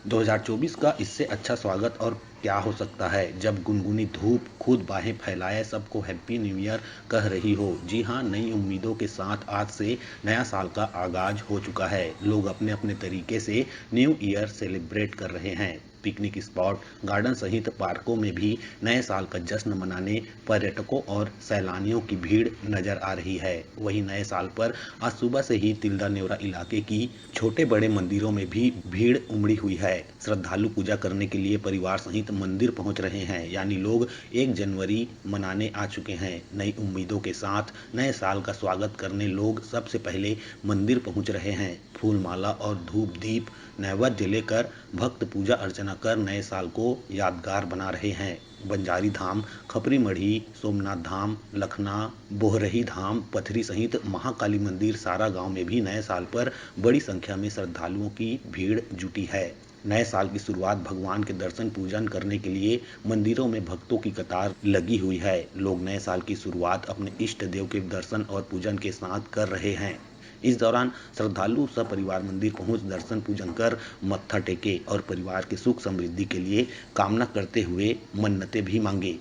2024 का इससे अच्छा स्वागत और क्या हो सकता है जब गुनगुनी धूप खुद बाहें फैलाए सबको हैप्पी न्यू ईयर कह रही हो। जी हाँ, नई उम्मीदों के साथ आज से नया साल का आगाज हो चुका है। लोग अपने अपने तरीके से न्यू ईयर सेलिब्रेट कर रहे हैं। पिकनिक स्पॉट, गार्डन सहित पार्कों में भी नए साल का जश्न मनाने पर्यटकों और सैलानियों की भीड़ नजर आ रही है। वहीं नए साल पर आज सुबह से ही तिल्दा नेवरा इलाके की छोटे बड़े मंदिरों में भी भीड़ उमड़ी हुई है। श्रद्धालु पूजा करने के लिए परिवार सहित मंदिर पहुंच रहे हैं, यानी लोग 1 जनवरी मनाने आ चुके हैं। नई उम्मीदों के साथ नए साल का स्वागत करने लोग सबसे पहले मंदिर पहुंच रहे हैं। फूल माला और धूप दीप नैवेद्य लेकर भक्त पूजा अर्चना कर नए साल को यादगार बना रहे हैं। बंजारी धाम, खपरी मढ़ी, सोमनाथ धाम, लखना, बोहरही धाम, पथरी सहित महाकाली मंदिर सारा गांव में भी नए साल पर बड़ी संख्या में श्रद्धालुओं की भीड़ जुटी है। नए साल की शुरुआत भगवान के दर्शन पूजन करने के लिए मंदिरों में भक्तों की कतार लगी हुई है। लोग नए साल की शुरुआत अपने इष्ट देव के दर्शन और पूजन के साथ कर रहे हैं। इस दौरान श्रद्धालु सपरिवार मंदिर पहुंच दर्शन पूजन कर मत्था टेके और परिवार के सुख समृद्धि के लिए कामना करते हुए मन्नतें भी मांगे।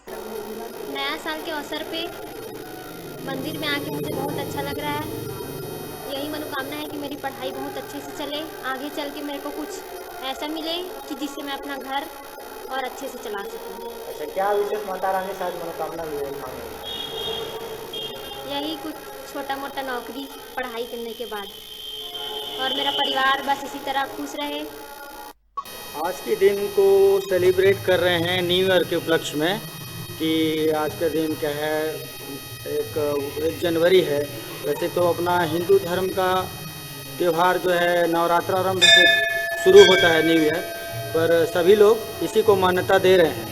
नया साल के अवसर पे मंदिर में आके मुझे बहुत अच्छा लग रहा है। यही मनोकामना है कि मेरी पढ़ाई बहुत अच्छे से चले, आगे चल के मेरे को कुछ ऐसा मिले कि जिससे मैं अपना घर और अच्छे से चला सकूं। अच्छा, क्या विशेष माता रानी से आज मनोकामना मांगे? यही कुछ छोटा मोटा नौकरी पढ़ाई करने के बाद, और मेरा परिवार बस इसी तरह खुश रहे। आज के दिन को सेलिब्रेट कर रहे हैं न्यू ईयर के उपलक्ष्य में कि आज का दिन क्या है, एक जनवरी है। वैसे तो अपना हिंदू धर्म का त्यौहार जो है नवरात्र आरंभ से शुरू होता है न्यू ईयर, पर सभी लोग इसी को मान्यता दे रहे हैं,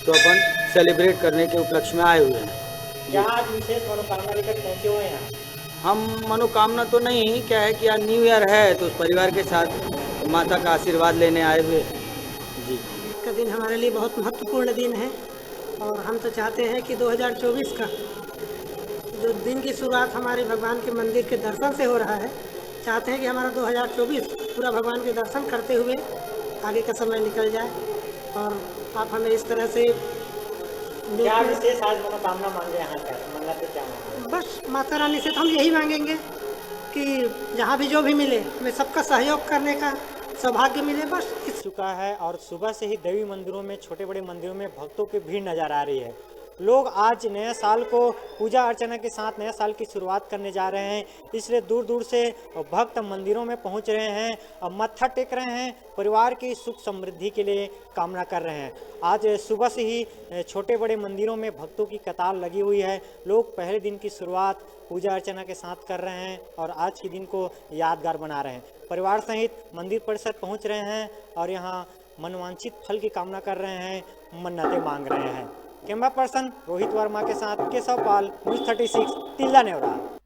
तो अपन सेलिब्रेट करने के उपलक्ष्य में आए हुए हैं। क्या आज विशेष मनोकामना लेकर पहुँचे हुए हैं? हम मनोकामना तो नहीं, क्या है कि आज न्यू ईयर है तो उस परिवार के साथ माता का आशीर्वाद लेने आए हुए हैं। जी, का दिन हमारे लिए बहुत महत्वपूर्ण दिन है और हम तो चाहते हैं कि 2024 का जो दिन की शुरुआत हमारे भगवान के मंदिर के दर्शन से हो रहा है, चाहते हैं कि हमारा 2024 पूरा भगवान के दर्शन करते हुए आगे का समय निकल जाए और आप हमें इस तरह से क्या विशेष आज मनोकामना मांगे यहाँ पर? मन्नतें क्या मांगे? बस माता रानी से तो हम यही मांगेंगे कि जहाँ भी जो भी मिले हमें सबका सहयोग करने का सौभाग्य मिले, बस इस चुका है और सुबह से ही देवी मंदिरों में, छोटे बड़े मंदिरों में भक्तों की भीड़ नजर आ रही है। लोग आज नए साल को पूजा अर्चना के साथ नए साल की शुरुआत करने जा रहे हैं, इसलिए दूर दूर से भक्त मंदिरों में पहुंच रहे हैं और मत्था टेक रहे हैं, परिवार की सुख समृद्धि के लिए कामना कर रहे हैं। आज सुबह से ही छोटे बड़े मंदिरों में भक्तों की कतार लगी हुई है। लोग पहले दिन की शुरुआत पूजा अर्चना के साथ कर रहे हैं और आज के दिन को यादगार बना रहे हैं। परिवार सहित मंदिर परिसर पहुंच रहे हैं और यहाँ मनवांछित फल की कामना कर रहे हैं, मन्नतें मांग रहे हैं। कैमरा पर्सन रोहित वर्मा के साथ केशव पाल, न्यूज़ 36, तिल्दा नेवरा।